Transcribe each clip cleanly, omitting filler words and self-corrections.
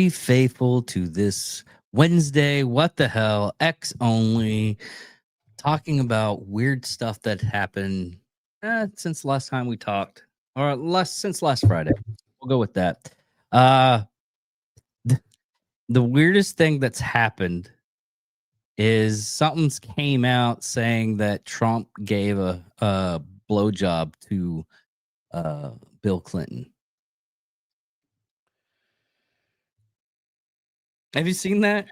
Stay faithful to this Wednesday. What the hell? X only. Talking about weird stuff that happened since last time we talked, or since last Friday. We'll go with that. The weirdest thing that's happened is something's came out saying that Trump gave a blowjob to Bill Clinton. Have you seen that?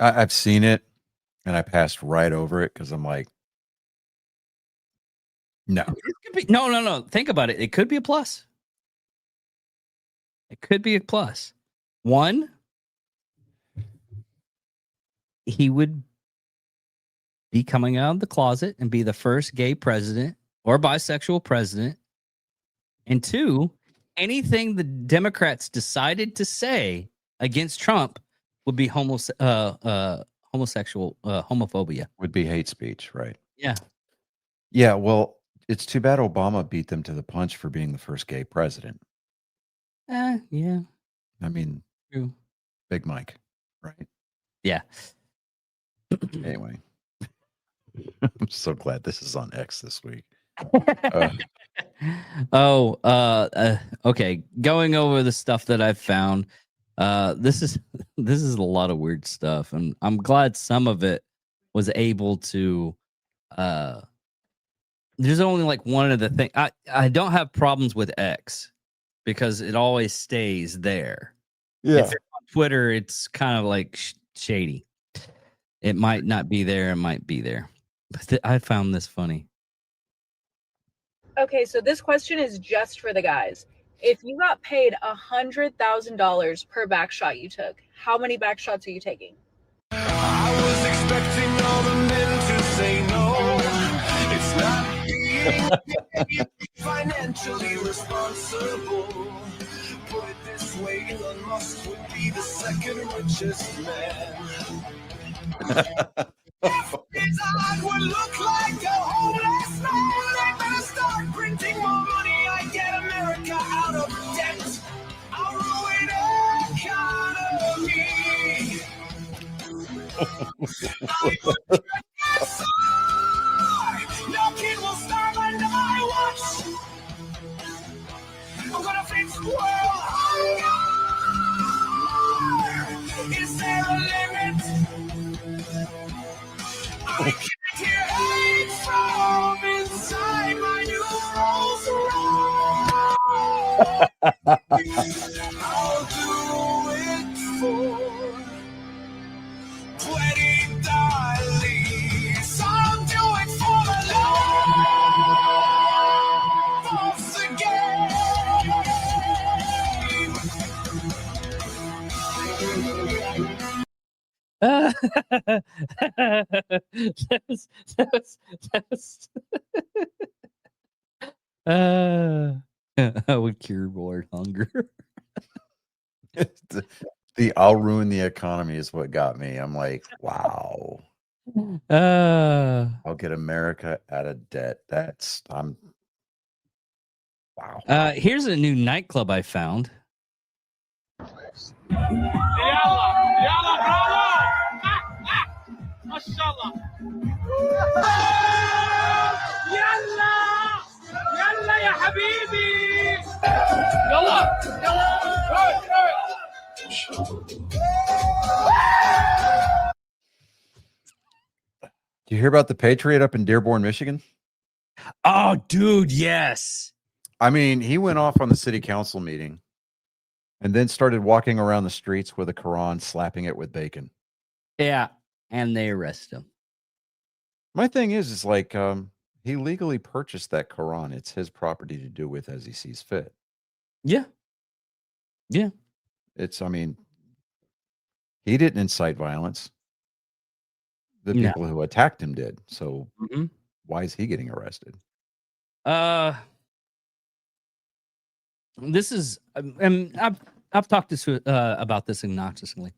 I've seen it, and I passed right over it because I'm like, no. No. Think about it. It could be a plus. It could be a plus. One, he would be coming out of the closet and be the first gay president or bisexual president. And two, anything the Democrats decided to say against Trump would be homosexual homophobia. Would be hate speech, right? Yeah. Yeah, well, it's too bad Obama beat them to the punch for being the first gay president. Yeah. I mean, True. Big Mike, right? Yeah. Anyway, I'm so glad this is on X this week. Okay. Going over the stuff that I've found. This is a lot of weird stuff, and I'm glad some of it was able to. There's only like one of the thing. I don't have problems with X because it always stays there. Yeah. If it's on Twitter, it's kind of like shady. It might not be there. It might be there. But I found this funny. Okay, so this question is just for the guys. If you got paid $100,000 per back shot you took, how many back shots are you taking? I was expecting all the men to say no. It's not being financially responsible. Put it this way, Elon Musk would be the second richest man. If his eye would look like a homeless man, they better start printing more money. I get America out of debt. I'll ruin economy. No kid will starve under my watch. I'm gonna fix world hunger. Is there a limit? I can't hear hate from inside my new Rolls Royce. I'll do it for $20. I'll do it for the love of the I would cure world hunger. The I'll ruin the economy is what got me. I'm like, wow. I'll get America out of debt. Wow. Here's a new nightclub I found. Yalla, bravo! Mashallah. Yalla! Yalla ya habibi! Yalla! Do you hear about the Patriot up in Dearborn, Michigan? Oh, dude, yes. I mean, he went off on the city council meeting and then started walking around the streets with a Quran, slapping it with bacon. Yeah, and they arrest him. My thing is like, he legally purchased that Quran. It's his property to do with as he sees fit. Yeah. I mean, he didn't incite violence. The people who attacked him did. So why is he getting arrested? This is, and I've talked about this obnoxiously.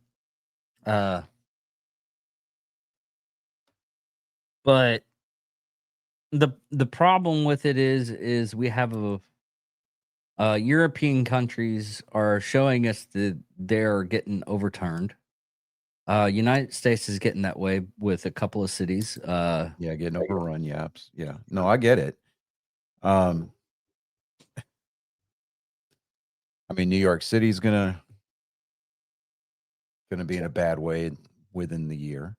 But the problem with it is we have European countries are showing us that they're getting overturned. United States is getting that way with a couple of cities. Yeah, getting overrun. Yeah, yeah. No, I get it. I mean, New York City's gonna be in a bad way within the year.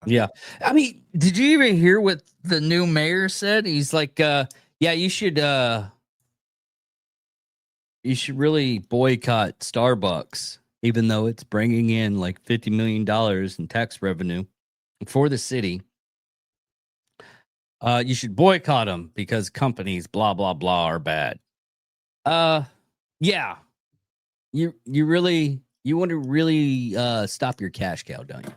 Yeah. I mean, did you even hear what the new mayor said? He's like, yeah, you should really boycott Starbucks, even though it's bringing in like $50 million in tax revenue for the city. You should boycott them because companies blah blah blah are bad. Yeah. You want to really stop your cash cow, don't you?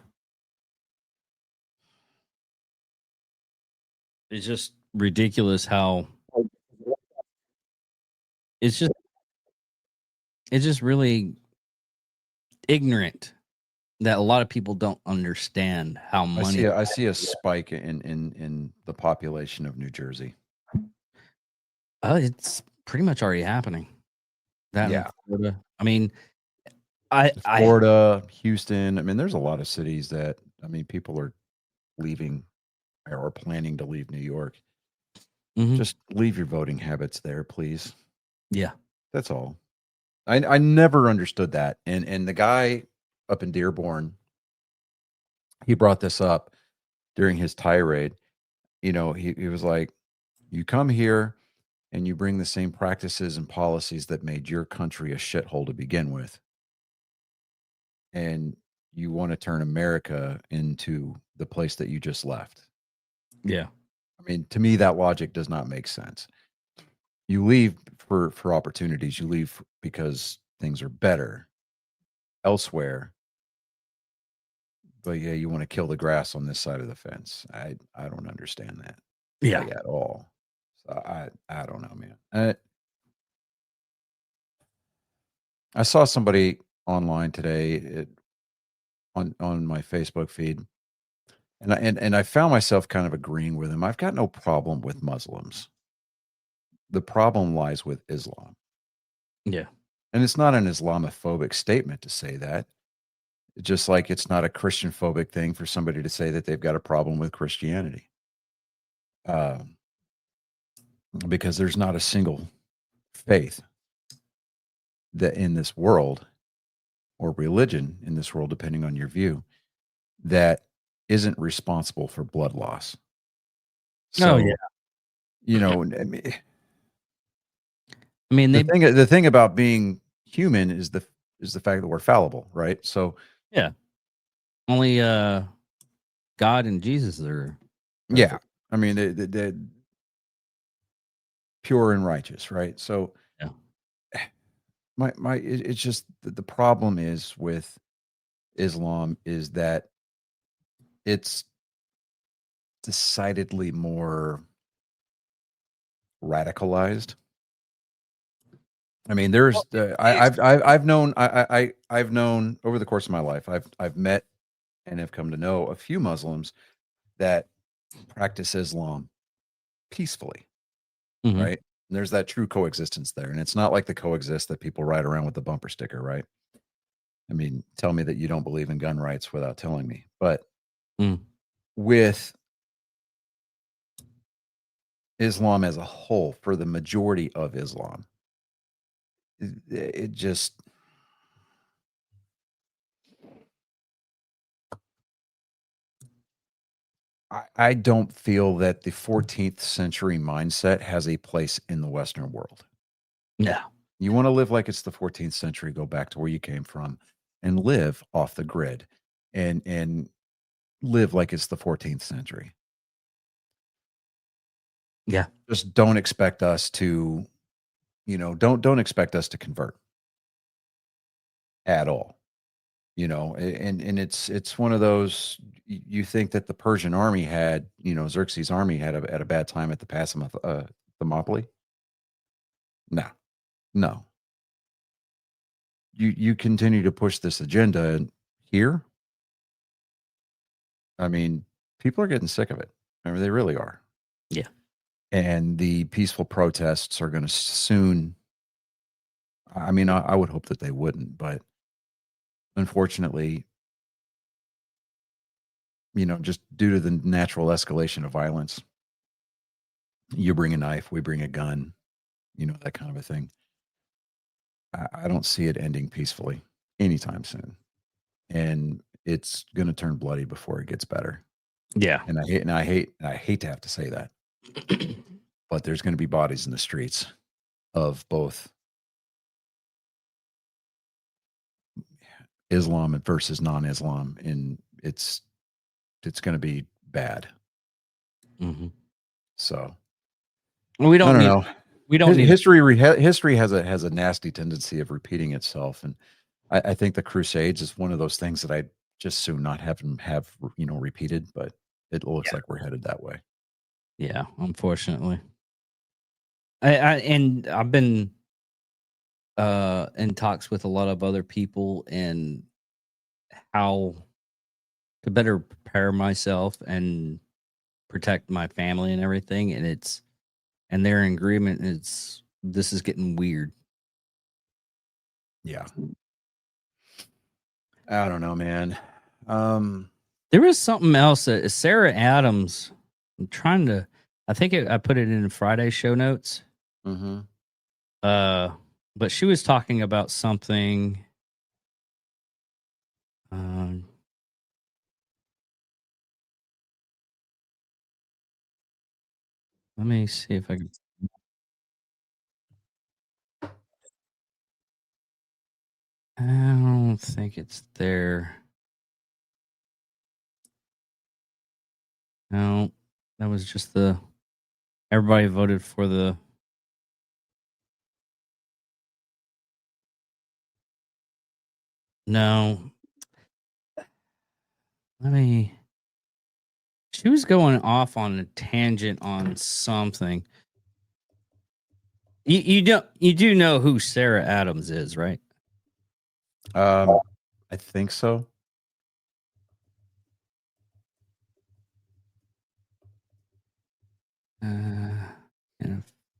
It's just ridiculous how it's just really ignorant that a lot of people don't understand how money. I see a spike in the population of New Jersey. It's pretty much already happening. That Yeah. Florida. I mean, Florida, Houston. I mean, there's a lot of cities that, I mean, people are leaving or planning to leave New York. Just leave your voting habits there, please. Yeah. That's all. I never understood that. And the guy up in Dearborn, he brought this up during his tirade. You know, he was like, you come here and you bring the same practices and policies that made your country a shithole to begin with. And you want to turn America into the place that you just left. Yeah. I mean, to me, that logic does not make sense. You leave for opportunities. You leave because things are better elsewhere. But yeah, you want to kill the grass on this side of the fence. I don't understand that. Yeah. Like, at all. So I don't know, man. I saw somebody online today on my Facebook feed, and I found myself kind of agreeing with him. I've got no problem with Muslims. The problem lies with Islam. Yeah. And it's not an Islamophobic statement to say that. Just like it's not a Christian phobic thing for somebody to say that they've got a problem with Christianity. Because there's not a single faith that in this world, or religion in this world, depending on your view, that isn't responsible for blood loss. So, yeah. You know, I mean, the thing about being human is the fact that we're fallible, right? So yeah, only God and Jesus are. Yeah, I mean, the pure and righteous, right? So yeah, it's just the problem is with Islam is that it's decidedly more radicalized. I mean, there's I've known over the course of my life, I've met and have come to know a few Muslims that practice Islam peacefully, right? And there's that true coexistence there, and it's not like the coexist that people ride around with the bumper sticker, right? I mean, tell me that you don't believe in gun rights without telling me, but with Islam as a whole, for the majority of Islam, it just I don't feel that the 14th century mindset has a place in the Western world. No. You want to live like it's the 14th century, go back to where you came from and live off the grid and live like it's the 14th century. Yeah. Just don't expect us to, don't expect us to convert at all. And it's one of those, you think that the Persian army had, Xerxes' army had a bad time at the Pass of Thermopylae? No. You continue to push this agenda here. I mean, people are getting sick of it. I mean, they really are. Yeah. And the peaceful protests are going to soon I mean, I would hope that they wouldn't, but unfortunately, just due to the natural escalation of violence, you bring a knife, we bring a gun, that kind of a thing. I don't see it ending peacefully anytime soon. And it's going to turn bloody before it gets better. Yeah. And I hate to have to say that, but there's going to be bodies in the streets of both Islam versus non-Islam, and it's going to be bad. Mhm. So We I don't don't need. know. We don't need. History has a nasty tendency of repeating itself, and I think the Crusades is one of those things that I just soon not have them have repeated, but it looks like we're headed that way. Yeah, unfortunately. I've been in talks with a lot of other people and how to better prepare myself and protect my family and everything, and they're in agreement. This is getting weird. Yeah. I don't know, man. There was something else that Sarah Adams. I think I put it in Friday's show notes. mhm. But she was talking about something. Let me see if I can. I don't think it's there. No, that was just everybody voted for the. No. She was going off on a tangent on something. You do know who Sarah Adams is, right? I think so.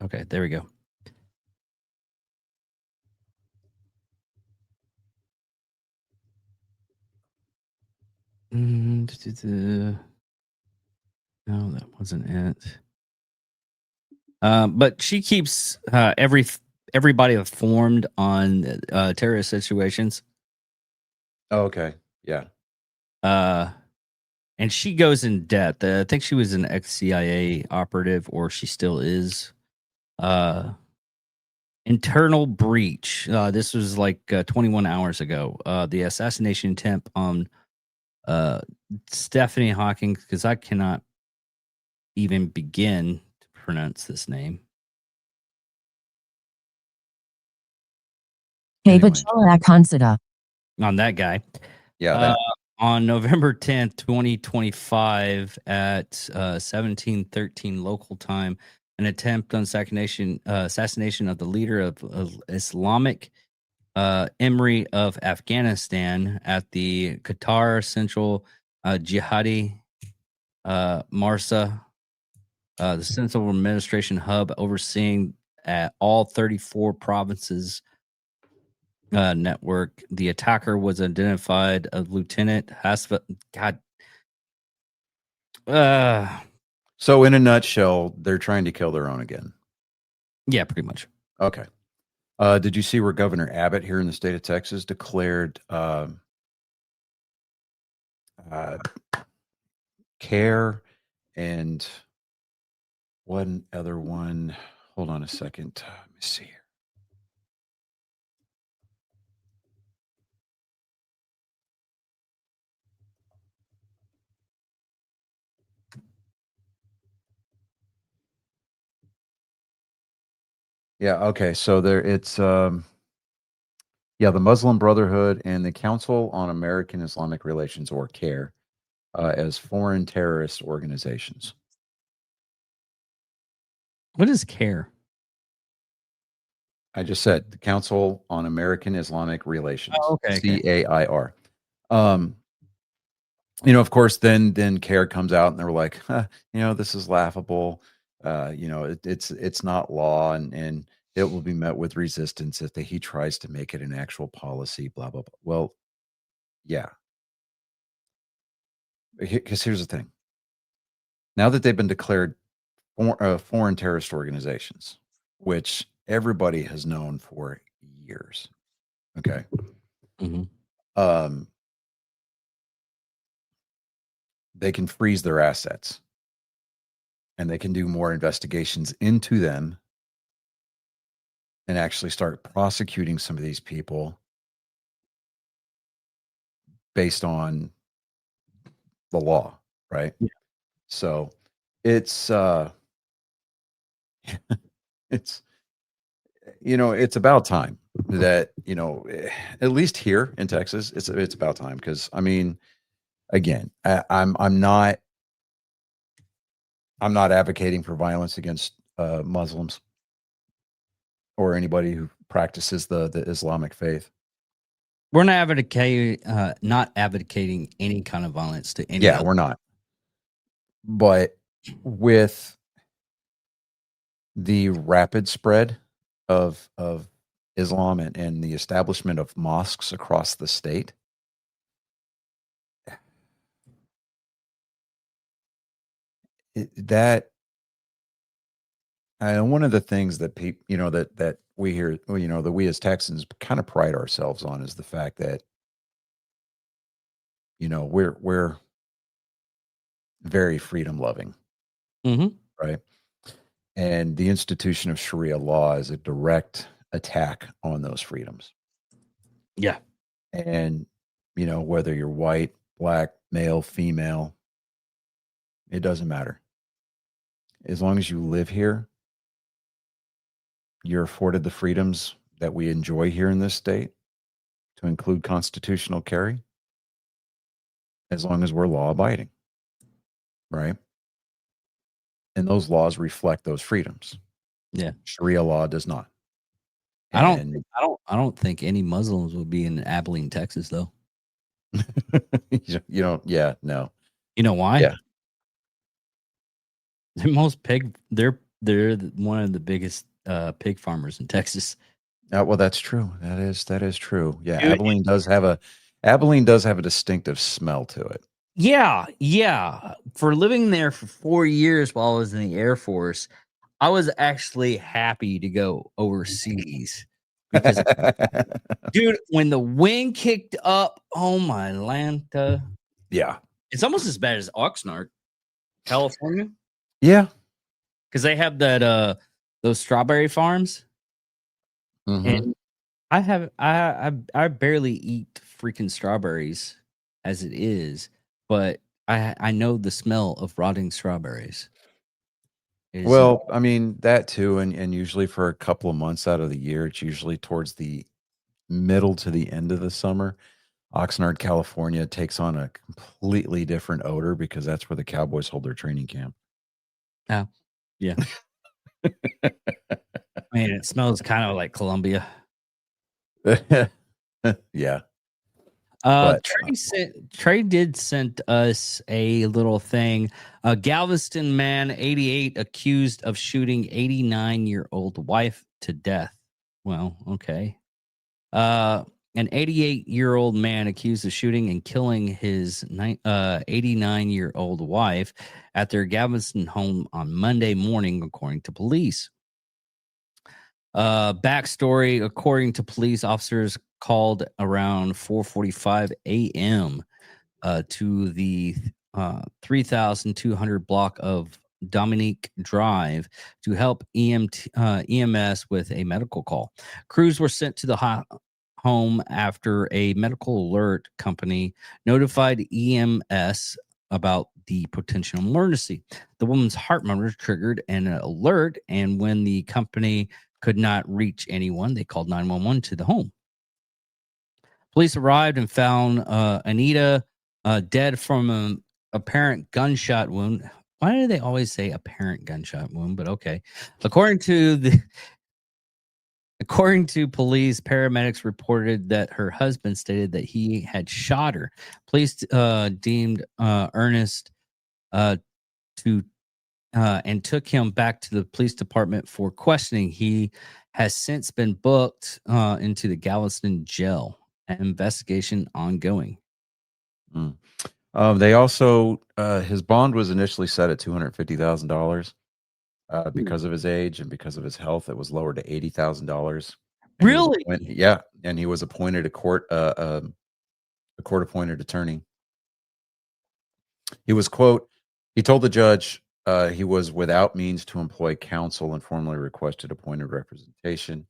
Okay, there we go. No, that wasn't it. But she keeps everybody informed on terrorist situations. Oh, okay. Yeah. And she goes in depth. I think she was an ex-CIA operative, or she still is. Internal breach. This was like 21 hours ago. The assassination attempt on Stephanie Hawking, because I cannot even begin to pronounce this name. Anyway. On that guy. Yeah. On November 10th, 2025 at 1713 local time, an attempt on assassination of the leader of Islamic Emiri of Afghanistan at the Qatar Central Jihadi Marsa, the Central Administration Hub overseeing all 34 provinces network. The attacker was identified as Lieutenant Hasfa. God. So in a nutshell, they're trying to kill their own again. Yeah, pretty much. Okay. Did you see where Governor Abbott here in the state of Texas declared CARE and one other one? Hold on a second. Let me see here. Yeah. Okay. So it's the Muslim Brotherhood and the Council on American Islamic Relations, or CARE, as foreign terrorist organizations. What is CARE? I just said the Council on American Islamic Relations. Oh, okay. CAIR. Of course, then CARE comes out and they're like, this is laughable. It's not law, and it will be met with resistance if he tries to make it an actual policy, blah, blah, blah. Well, yeah. Because here's the thing. Now that they've been declared foreign terrorist organizations, which everybody has known for years, okay? Mhm. They can freeze their assets and they can do more investigations into them and actually start prosecuting some of these people based on the law, right? Yeah. So it's it's it's about time that at least here in Texas it's about time, because I mean, again, I'm not advocating for violence against Muslims or anybody who practices the Islamic faith. We're not advocating any kind of violence to any. Yeah, we're not. But with the rapid spread of Islam and the establishment of mosques across the state, one of the things that people, that we hear, that we as Texans kind of pride ourselves on is the fact that, we're very freedom loving, right? And the institution of Sharia law is a direct attack on those freedoms. Yeah. And, whether you're white, black, male, female, it doesn't matter. As long as you live here, you're afforded the freedoms that we enjoy here in this state, to include constitutional carry, as long as we're law abiding, right? And those laws reflect those freedoms. Yeah. Sharia law does not. I don't think any Muslims would be in Abilene, Texas, though. You don't. Yeah, no. You know why? Yeah. They're one of the biggest pig farmers in Texas. Well, that's true. That is true. Yeah, Dude, Abilene does have a distinctive smell to it. Yeah. For living there for 4 years while I was in the Air Force, I was actually happy to go overseas because, dude, when the wind kicked up, oh my Lanta, Yeah. it's almost as bad as Oxnard, California, Yeah. because they have that those strawberry farms, Mhm. and I barely eat freaking strawberries as it is, but I know the smell of rotting strawberries. Well, I mean, that too, and usually for a couple of months out of the year, it's usually towards the middle to the end of the summer. Oxnard, California takes on a completely different odor because that's where the Cowboys hold their training camp. Yeah. Man, it smells kind of like Columbia. Yeah. But, Trey did send us a little thing. A Galveston man, 88, accused of shooting 89-year-old wife to death. Well, okay. An 88-year-old man accused of shooting and killing his 89-year-old wife at their Galveston home on Monday morning, according to police. Backstory: according to police, officers called around 4:45 a.m. To the 3,200 block of Dominique Drive to help EMS with a medical call. Crews were sent to the home after a medical alert company notified EMS about the potential emergency. The woman's heart monitor triggered an alert, and when the company could not reach anyone, they called 911 to the home. Police arrived and found Anita dead from an apparent gunshot wound. Why do they always say apparent gunshot wound? But okay. According to police, paramedics reported that her husband stated that he had shot her. Police deemed Ernest to and took him back to the police department for questioning. He has since been booked into the Galveston jail. An investigation ongoing. They also his bond was initially set at $250,000 because of his age and because of his health. It was lowered to $80,000. Really? Yeah, and he was appointed a court appointed attorney. He was he told the judge he was without means to employ counsel and formally requested appointed representation.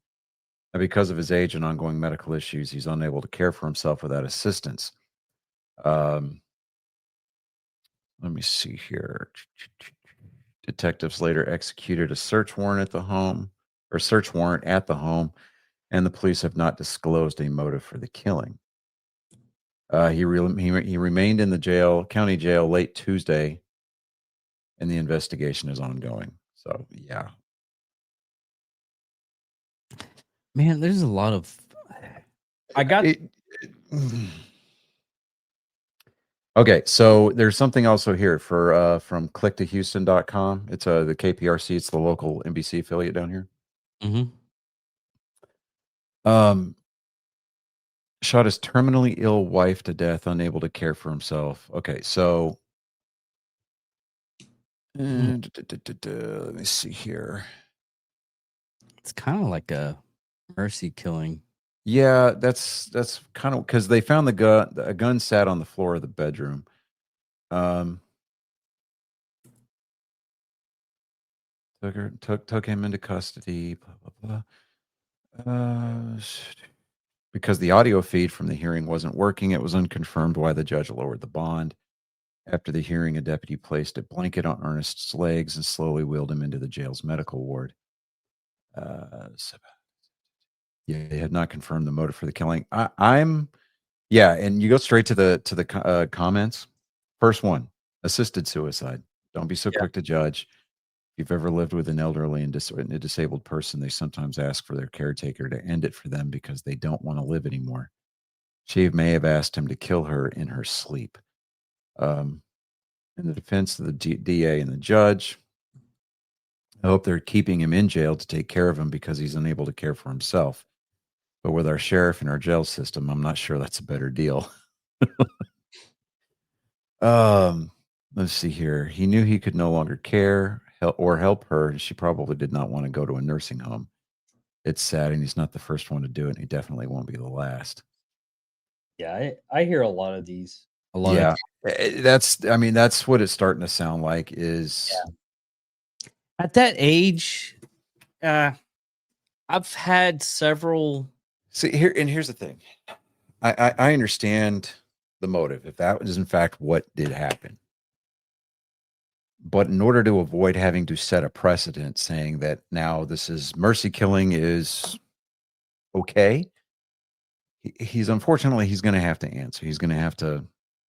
And because of his age and ongoing medical issues, he's unable to care for himself without assistance. Let me see here. Detectives later executed a search warrant at the home, and the police have not disclosed a motive for the killing. He remained in the county jail late Tuesday, and the investigation is ongoing. So, yeah. Man, there's a lot of. I got. Okay, so there's something also here from clicktohouston.com. It's the KPRC, it's the local NBC affiliate down here. Shot his terminally ill wife to death, unable to care for himself. Okay, so let me see here. It's kind of like a mercy killing. Yeah, that's kind of because they found a gun sat on the floor of the bedroom. Took him into custody. Blah blah blah. Because the audio feed from the hearing wasn't working, it was unconfirmed why the judge lowered the bond. After the hearing, a deputy placed a blanket on Ernest's legs and slowly wheeled him into the jail's medical ward. Yeah, they had not confirmed the motive for the killing. And you go straight to the comments. First one, assisted suicide. Don't be so quick to judge. If you've ever lived with an elderly and a disabled person, they sometimes ask for their caretaker to end it for them because they don't want to live anymore. She may have asked him to kill her in her sleep. In the defense of the DA and the judge, I hope they're keeping him in jail to take care of him because he's unable to care for himself. But with our sheriff and our jail system, I'm not sure that's a better deal. Let's see here. He knew he could no longer care or help her, and she probably did not want to go to a nursing home. It's sad, and he's not the first one to do it, and he definitely won't be the last. Yeah, I hear a lot of these. That's what it's starting to sound like is at that age. I've had several. See here, and here's the thing. I understand the motive if that is in fact what did happen. But in order to avoid having to set a precedent saying that now this is mercy killing is okay, he's going to have to answer. He's going to have to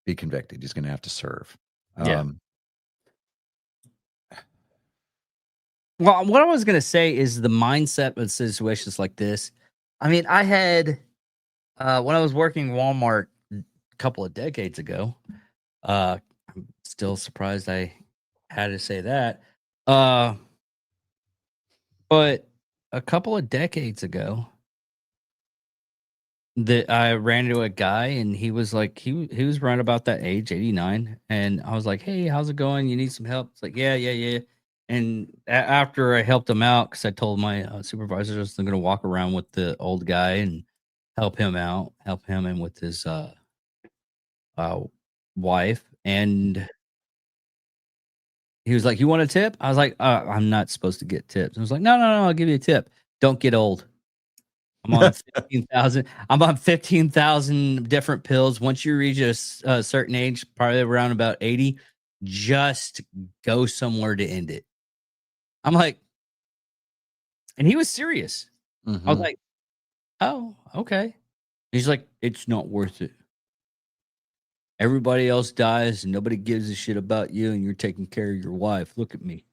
be convicted. He's going to have to serve. Well, what I was going to say is the mindset of situations like this. I mean, I had, when I was working Walmart a couple of decades ago, I'm still surprised I had to say that. But a couple of decades ago, that I ran into a guy and he was like, he was around about that age, 89. And I was like, hey, how's it going? You need some help? It's like, yeah. And after I helped him out, because I told my supervisor I was going to walk around with the old guy and help him in with his wife. And he was like, you want a tip? I was like, I'm not supposed to get tips. I was like, no, I'll give you a tip. Don't get old. I'm on 15,000. I'm on 15,000 different pills. Once you reach a certain age, probably around about 80, just go somewhere to end it. I'm like, and he was serious. I was like, oh, okay. He's like, it's not worth it. Everybody else dies and nobody gives a shit about you and you're taking care of your wife. Look at me.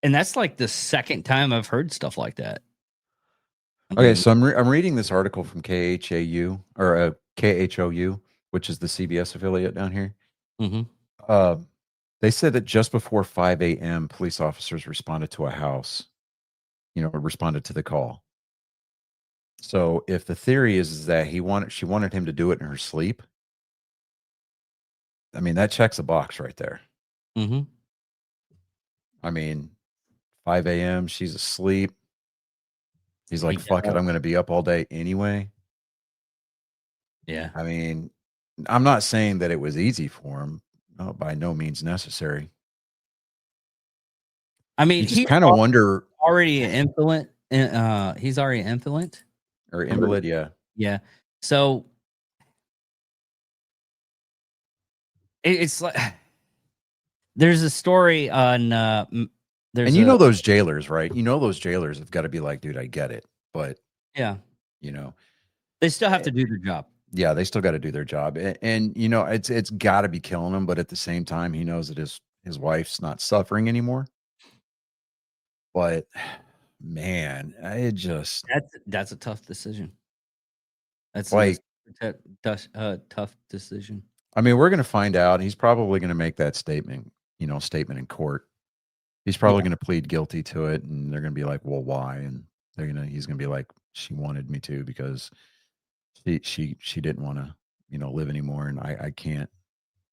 And that's like the second time I've heard stuff like that. Okay, so I'm reading this article from KHOU, which is the CBS affiliate down here. They said that just before 5 a.m., police officers responded to a house, responded to the call. So if the theory is that she wanted him to do it in her sleep, I mean, that checks a box right there. Mm-hmm. I mean, 5 a.m., she's asleep. He's like, He fuck it, got- I'm going to be up all day anyway. Yeah. I mean, I'm not saying that it was easy for him. No, by no means necessary. I mean, You just he's kind of wonder, already an invalid. He's already an invalid. or invalid, yeah. Yeah. So it's like there's a story on there's And you know those jailers, right? You know those jailers have got to be like, dude, I get it. But, yeah, they still have to do their job. Yeah, they still got to do their job. And it's got to be killing him, but at the same time, he knows that his wife's not suffering anymore. But man, That's a tough decision. That's like, a tough decision. I mean, we're going to find out. He's probably going to make that statement in court. He's probably going to plead guilty to it, and they're going to be like, "Well, why?" And he's going to be like, "She wanted me to because she didn't want to, live anymore, and I can't,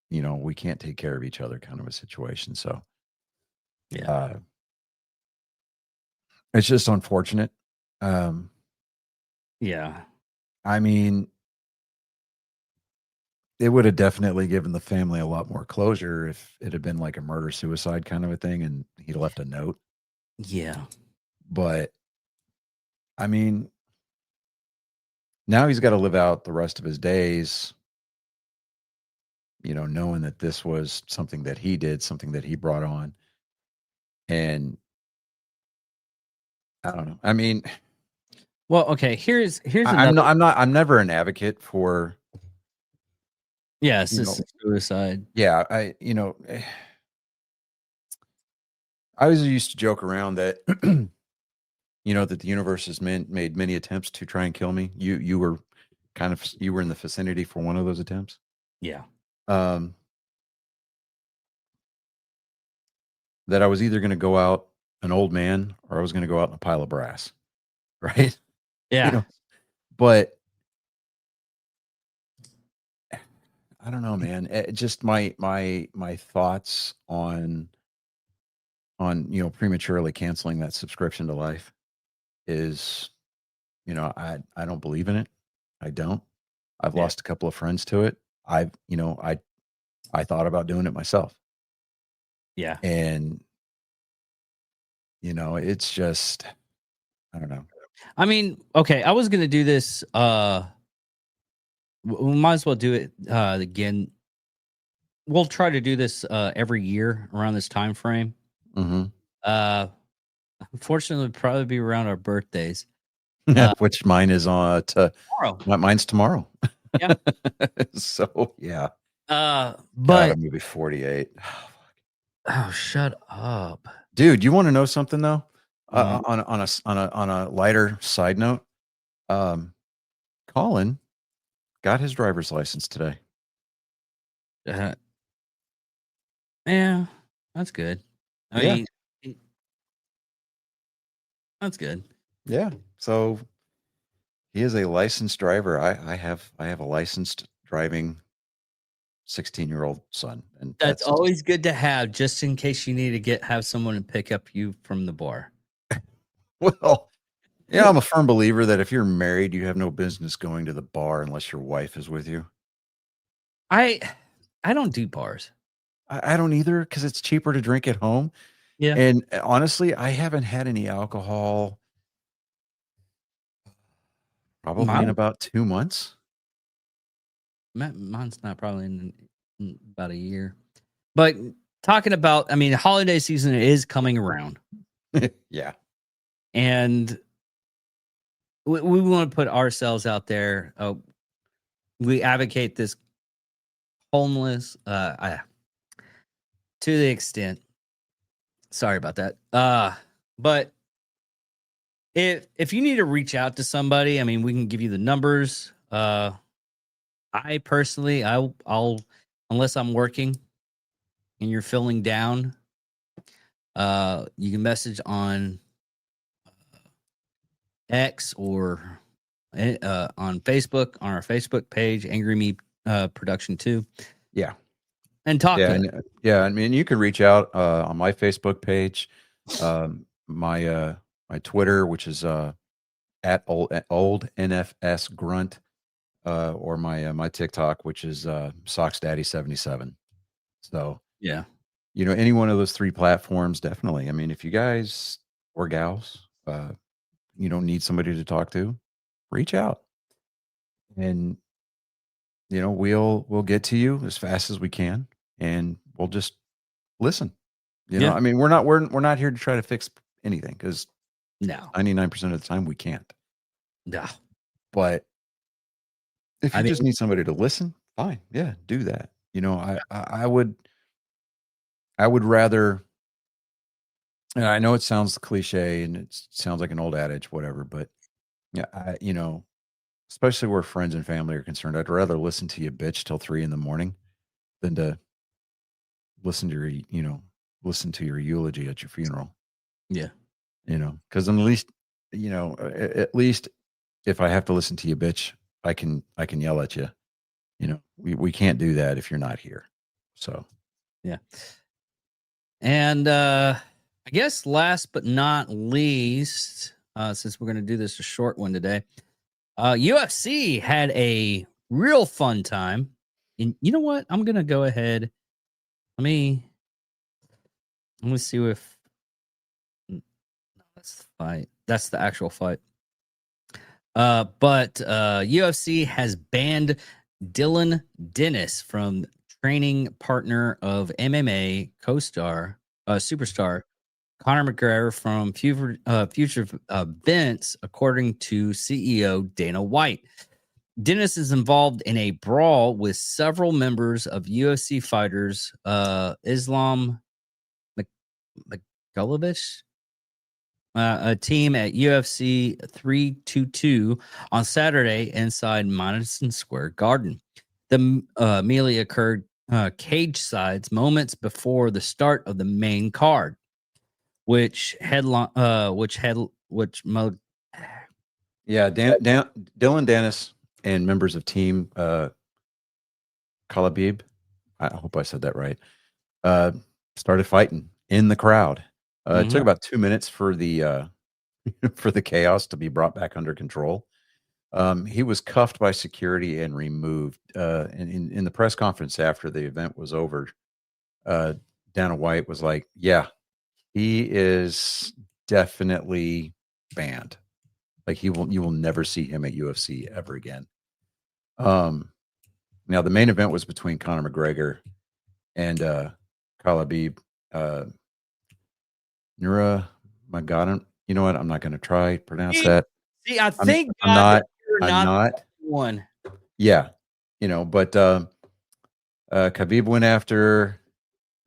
we can't take care of each other," kind of a situation. So, Yeah. It's just unfortunate. Yeah. I mean, it would have definitely given the family a lot more closure if it had been like a murder suicide kind of a thing and he left a note. Yeah. But I mean, now he's got to live out the rest of his days, knowing that this was something that he did, something that he brought on. And I don't know. I mean, Well, okay. Here's I'm never an advocate for. Yeah, assisted suicide. Yeah, I always used to joke around that, that the universe has made many attempts to try and kill me. You were in the vicinity for one of those attempts. Yeah. That I was either going to go out an old man or I was going to go out in a pile of brass, right? Yeah. But I don't know, man. Just my thoughts on prematurely canceling that subscription to Life is, I don't believe in it. I don't. I've lost a couple of friends to it. I thought about doing it myself. Yeah. And it's just, I don't know. I mean, okay, I was gonna do this. We might as well do it again. We'll try to do this every year around this time frame. Mm-hmm. Unfortunately, it'll probably be around our birthdays. Which mine is on Tomorrow. Mine's tomorrow. Yeah. So yeah. But God, I'm gonna be 48. Oh, shut up, dude. You want to know something though? Mhm. On a lighter side note, Colin got his driver's license today. Yeah, that's good. I Yeah. mean, that's good. Yeah. So he is a licensed driver. I have a licensed driving 16-year-old son, and That's always good to have, just in case you need to have someone to pick up you from the bar. well. Yeah, I'm a firm believer that if you're married, you have no business going to the bar unless your wife is with you. I don't do bars. I don't either because it's cheaper to drink at home. Yeah. And honestly, I haven't had any alcohol probably in about 2 months. Mine's not probably in about a year. But talking about, I mean, holiday season is coming around. Yeah. And we want to put ourselves out there. We advocate this homeless to the extent. Sorry about that. But if you need to reach out to somebody, I mean, we can give you the numbers. I personally, I'll unless I'm working, and you're feeling down, you can message on X or on Facebook, on our Facebook page, Angry Me Production 2. Yeah. And talk to us. I mean, you can reach out on my Facebook page, my Twitter, which is at old NFS Grunt, or my TikTok, which is SocksDaddy77. So Yeah. Any one of those three platforms, definitely. I mean, if you guys or gals, need somebody to talk to, reach out, and we'll get to you as fast as we can, and we'll just listen. Yeah. I mean, we're not here to try to fix anything, because No. 99% of the time we can't. No. But if you I just mean- need somebody to listen, fine, yeah, do that. I would rather. And I know it sounds cliche and it sounds like an old adage, whatever, but yeah, especially where friends and family are concerned, I'd rather listen to you bitch till 3 a.m. than to listen to your eulogy at your funeral. Yeah. Because at least if I have to listen to you bitch, I can yell at you. We can't do that if you're not here. So yeah. And I guess last but not least, since we're going to do this a short one today, UFC had a real fun time. And you know what? I'm going to go ahead. Let me see if that's the fight. That's the actual fight. But UFC has banned Dylan Dennis from training partner of MMA co-star, superstar Conor McGregor from future events, according to CEO Dana White. Dennis is involved in a brawl with several members of UFC fighters, Islam Makhachev, a team at UFC 322 on Saturday inside Madison Square Garden. The melee occurred cage sides moments before the start of the main card, Dylan Dennis and members of team Khabib, I hope I said that right, started fighting in the crowd. It took about 2 minutes for the chaos to be brought back under control. He was cuffed by security and removed. In the press conference after the event was over, Dana White was like, "Yeah, he is definitely banned. Like you will never see him at UFC ever again." Now the main event was between Conor McGregor and Khabib Nurmagomedov. You know what? I'm not going to try pronounce that. See, I think I'm not one. Yeah, but Khabib went after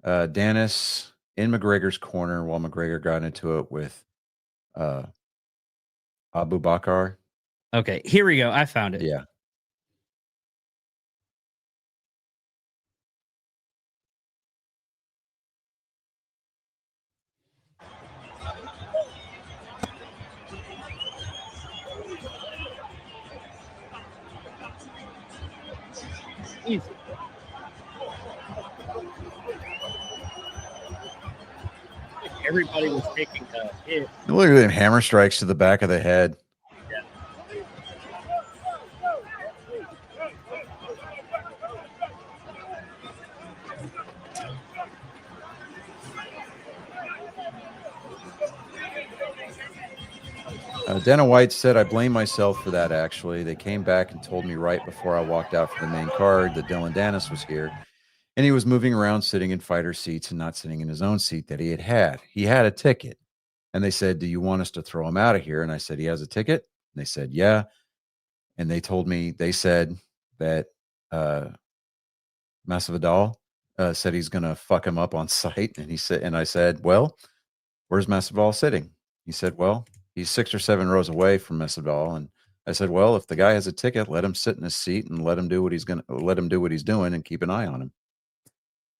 Dennis in McGregor's corner while McGregor got into it with Abu Bakr. Okay, here we go. I found it. Yeah. Easy. Everybody was taking a hit. Look at them hammer strikes to the back of the head. Dana White said, "I blame myself for that, actually. They came back and told me right before I walked out for the main card that Dylan Dennis was here. And he was moving around, sitting in fighter seats and not sitting in his own seat that he had. He had a ticket. And they said, 'Do you want us to throw him out of here?' And I said, 'He has a ticket?' And they said, 'Yeah.' And they said that Masvidal said he's going to fuck him up on sight. And I said, 'Well, where's Masvidal sitting?' He said, 'Well, he's 6 or 7 rows away from Masvidal.' And I said, 'Well, if the guy has a ticket, let him sit in his seat and let him do what he's doing and keep an eye on him.'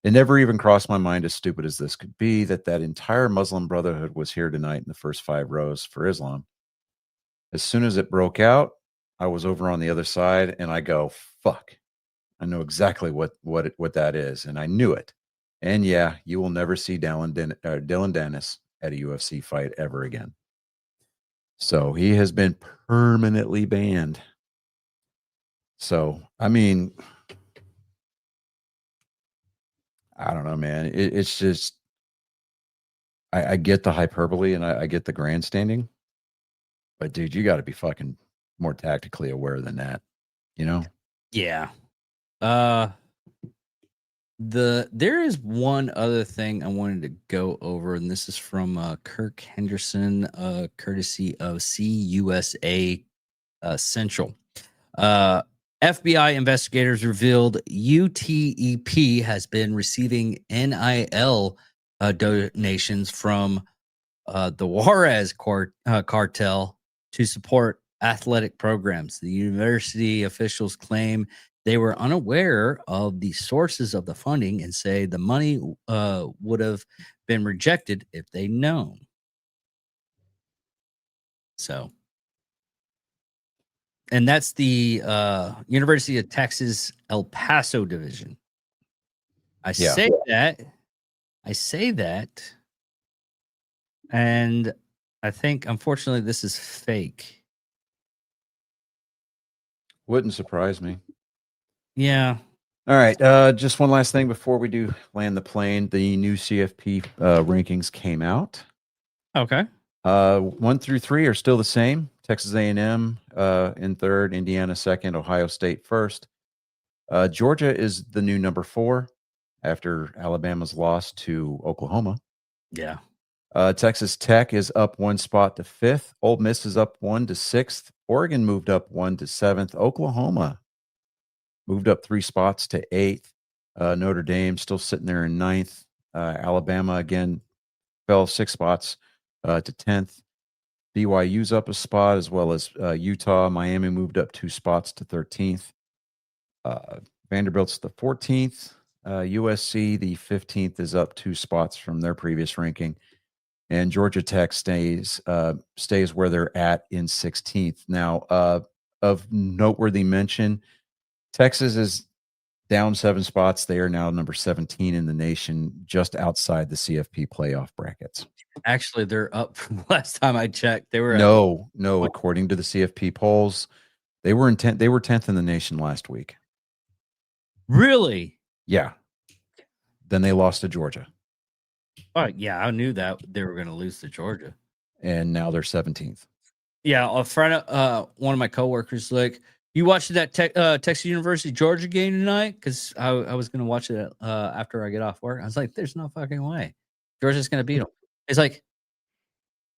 It never even crossed my mind, as stupid as this could be, that entire Muslim Brotherhood was here tonight in the first 5 rows for Islam. As soon as it broke out, I was over on the other side, and I go, "Fuck! I know exactly what that is," and I knew it. And yeah, you will never see Dylan Dennis at a UFC fight ever again. So he has been permanently banned. So I mean, I don't know, man. It's just I get the hyperbole and I get the grandstanding, but dude, you got to be fucking more tactically aware than that, you know? Yeah. There is one other thing I wanted to go over, and this is from Kirk Henderson, courtesy of CUSA Central. FBI investigators revealed UTEP has been receiving NIL donations from the Juarez cartel to support athletic programs. The university officials claim they were unaware of the sources of the funding and say the money would have been rejected if they'd known. So, and that's the University of Texas El Paso division. I say that, and I think unfortunately this is fake. Wouldn't surprise me. Yeah. All right. Just one last thing before we do land the plane. The new CFP rankings came out. Okay. 1 through 3 are still the same. Texas A&M in third, Indiana second, Ohio State first. Georgia is the new number 4 after Alabama's loss to Oklahoma. Yeah. Texas Tech is up 1 spot to 5th. Ole Miss is up 1 to 6th. Oregon moved up 1 to 7th. Oklahoma moved up 3 spots to 8th. Notre Dame still sitting there in 9th. Alabama again fell 6 spots to 10th. BYU's up a spot, as well as Utah. Miami moved up 2 spots to 13th. Vanderbilt's the 14th. USC, the 15th, is up 2 spots from their previous ranking. And Georgia Tech stays where they're at in 16th. Now, of noteworthy mention, Texas is down 7 spots. They are now number 17 in the nation, just outside the CFP playoff brackets. Actually, they're up from last time I checked. They were No. According to the CFP polls, they were 10th in the nation last week. Really? Yeah. Then they lost to Georgia. Oh, yeah, I knew that they were going to lose to Georgia. And now they're 17th. Yeah, a friend, one of my coworkers, like, you watched that Texas University Georgia game tonight? Because I was going to watch it after I get off work. I was like, there's no fucking way Georgia's going to beat them. It's like,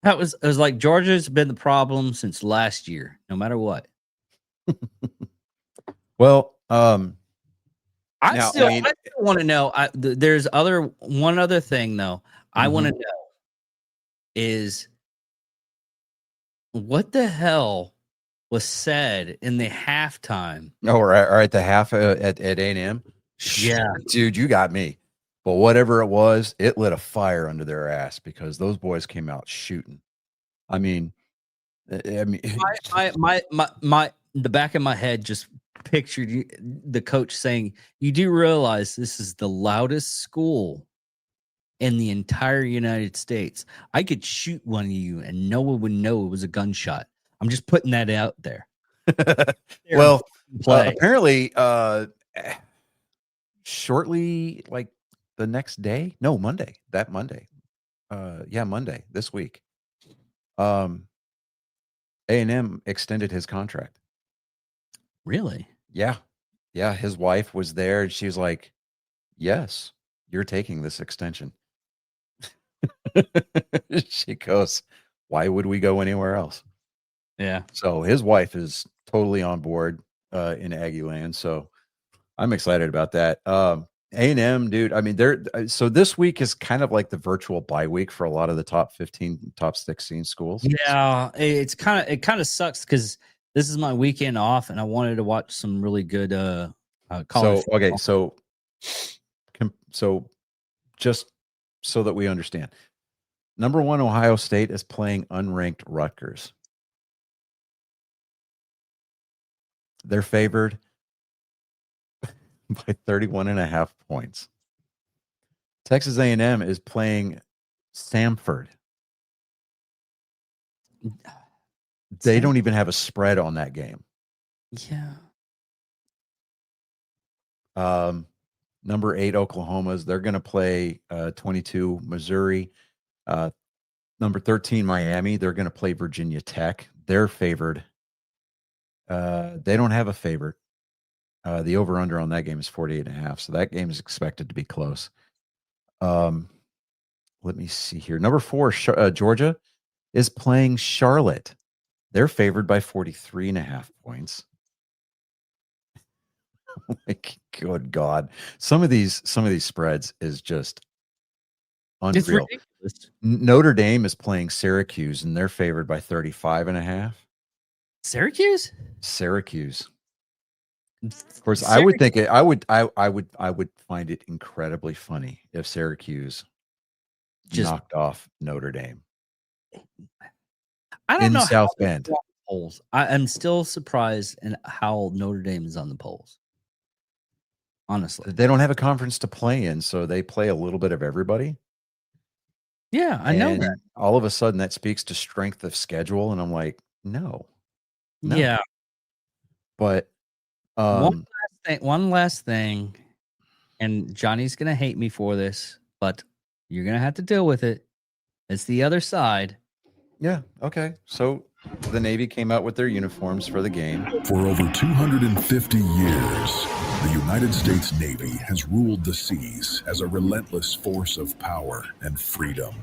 it was like Georgia's been the problem since last year, no matter what. Well, I still want to know. There's one other thing though. I want to know is what the hell was said in the halftime. Oh, or at the half at A&M. Yeah, dude, you got me. But whatever it was, it lit a fire under their ass because those boys came out shooting. I mean, my the back of my head just pictured the coach saying, "You do realize this is the loudest school in the entire United States. I could shoot one of you and no one would know it was a gunshot." I'm just putting that out there. Well, apparently, shortly, like the next day, no, Monday, Monday this week, A&M extended his contract. Really? Yeah. His wife was there and she was like, "Yes, you're taking this extension." She goes, "Why would we go anywhere else?" Yeah. So his wife is totally on board in Aggie land. So I'm excited about that. A&M, dude. I mean, so this week is kind of like the virtual bye week for a lot of the top 15, top 16 schools. Yeah, it kind of sucks because this is my weekend off, and I wanted to watch some really good college. So So just so that we understand, number 1 Ohio State is playing unranked Rutgers. They're favored by 31.5 points. Texas A&M is playing Samford. They don't even have a spread on that game. Yeah. Number 8 Oklahoma's, they're going to play 22 Missouri. Number 13 Miami, they're going to play Virginia Tech. They're favored. They don't have a favorite. The over-under on that game is 48.5, so that game is expected to be close. Let me see here. Number 4 Georgia is playing Charlotte. They're favored by 43.5 points. Like, good God. Some of these spreads is just It's unreal. ridiculous. Notre Dame is playing Syracuse, and they're favored by 35.5. Syracuse? Syracuse. Of course, I would think it. I would find it incredibly funny if Syracuse Just- knocked off Notre Dame I don't in know South how they're Bend. on the polls. I am still surprised in how Notre Dame is on the polls. Honestly. They don't have a conference to play in, so they play a little bit of everybody. Yeah, I know And that. all of a sudden, that speaks to strength of schedule, and I'm like, no. Yeah. But One last thing, and Johnny's gonna hate me for this, but you're gonna have to deal with it. It's the other side. yeah, okay. So the Navy came out with their uniforms for the game. For over 250 years, the United States Navy has ruled the seas as a relentless force of power and freedom.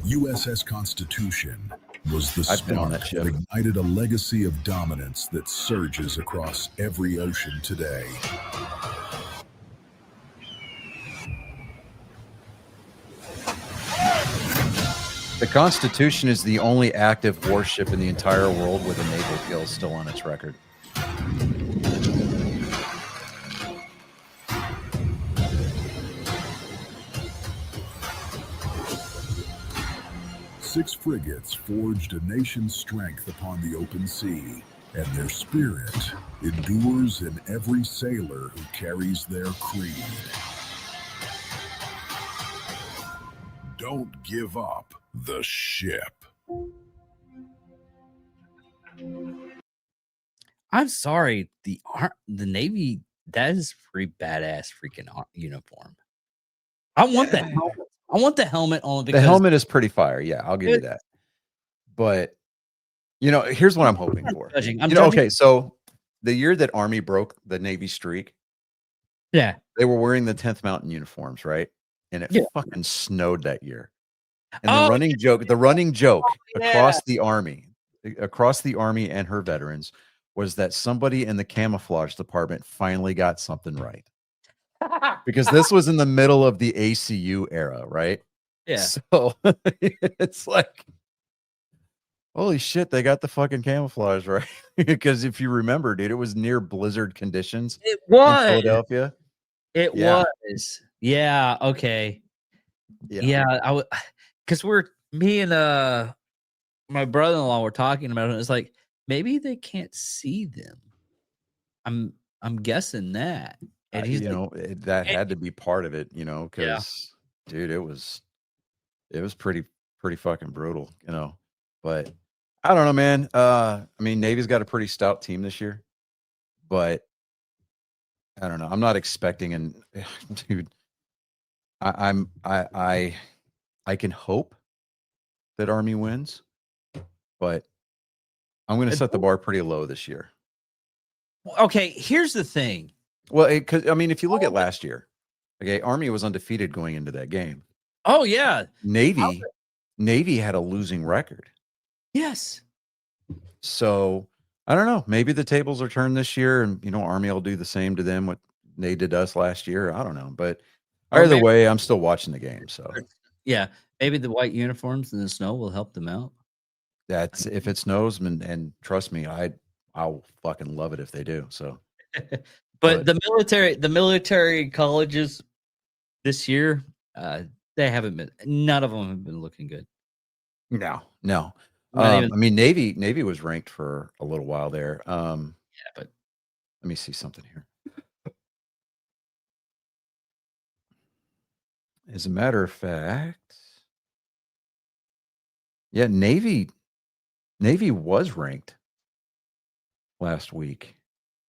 USS Constitution was the I've been on spark that ship. that ignited a legacy of dominance that surges across every ocean today. The Constitution is the only active warship in the entire world with a naval kill still on its record. Six frigates forged a nation's strength upon the open sea, and their spirit endures in every sailor who carries their creed. Don't give up the ship. I'm sorry, the Navy, that is pretty badass freaking uniform. I want the helmet. I want the helmet only because The helmet is pretty fire. Yeah, I'll give you that. But, here's what I'm hoping for. I'm You know, judging. okay, so the year that Army broke the Navy streak, Yeah. they were wearing the 10th Mountain uniforms, right? And it Yeah. fucking snowed that year. And Oh, the running joke yeah. across the Army and her veterans was that somebody in the camouflage department finally got something right. Because this was in the middle of the ACU era, right? Yeah. So it's like, holy shit, they got the fucking camouflage right. Because if you remember, dude, it was near blizzard conditions It in was. Philadelphia. It Yeah. was. Yeah. Okay. Yeah. Yeah. I would, because me and my brother-in-law were talking about it. It's like maybe they can't see them. I'm guessing that. And he's like, that had to be part of it, because dude, it was pretty fucking brutal, but I don't know, man. I mean, Navy's got a pretty stout team this year, but I don't know. I'm not expecting dude, I can hope that Army wins, but I'm going to set the bar pretty low this year. okay, here's the thing. Well, because I mean, if you look at last year, okay, Army was undefeated going into that game. Oh, yeah. Navy had a losing record. Yes. So I don't know. Maybe the tables are turned this year, and Army will do the same to them what they did to us last year. I don't know, but Or either maybe- way, I'm still watching the game. So Yeah. Maybe the white uniforms in the snow will help them out. that's if it snows, and trust me, I'll fucking love it if they do. So But the military colleges this year, they haven't been. None of them have been looking good. No. Not I even- mean, Navy was ranked for a little while there. Yeah, but Let me see something here. As a matter of fact, yeah, Navy was ranked last week.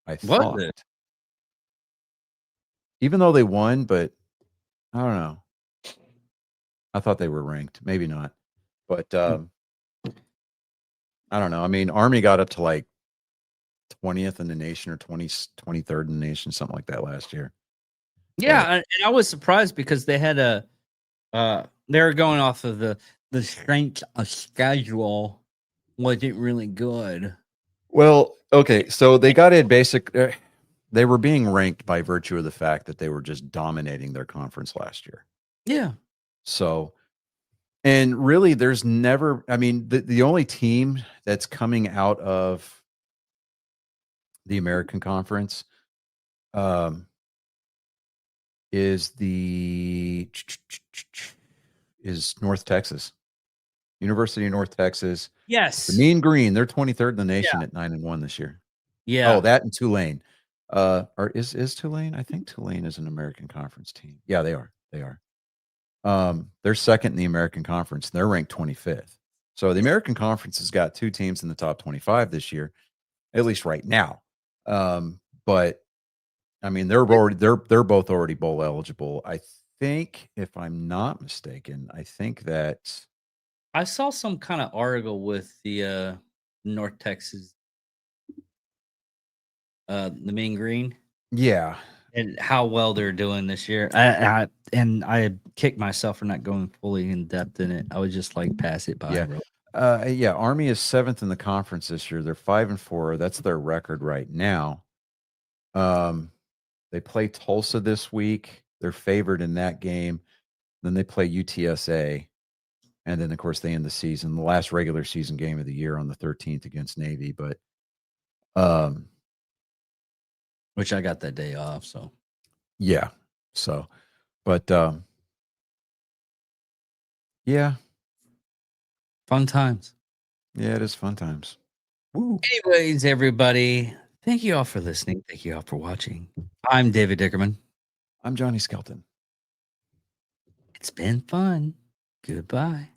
I thought, was it? even though they won, but I don't know. I thought they were ranked. Maybe not, but I don't know. I mean, Army got up to like 20th in the nation or 23rd in the nation, something like that last year. Yeah, and I was surprised because they had they were going off of the strength of schedule wasn't really good. Well, okay, so they got in they were being ranked by virtue of the fact that they were just dominating their conference last year. Yeah. So, and really there's never, I mean, the only team that's coming out of the American Conference is North Texas. University of North Texas. Yes. The Mean Green, they're 23rd in the nation at 9-1 this year. Yeah. Oh, that and Tulane. Or is Tulane? I think Tulane is an American Conference team. Yeah, they are. They are. They're second in the American Conference. They're ranked 25th. So the American Conference has got two teams in the top 25 this year, at least right now. But I mean, they're both already bowl eligible. I think, if I'm not mistaken, I think that I saw some kind of article with the North Texas the Mean Green yeah. and how well they're doing this year. I kicked myself for not going fully in depth in it. I would just like pass it by. Yeah. Army is 7th in the conference this year. They're 5-4. That's their record right now. They play Tulsa this week. They're favored in that game. Then they play UTSA. And then, of course, they end the season, the last regular season game of the year, on the 13th against Navy. But Which I got that day off. So yeah. So, but yeah. Fun times. Yeah, it is fun times. Woo. Anyways, everybody, thank you all for listening. Thank you all for watching. I'm David Dickerman. I'm Johnny Skelton. It's been fun. Goodbye.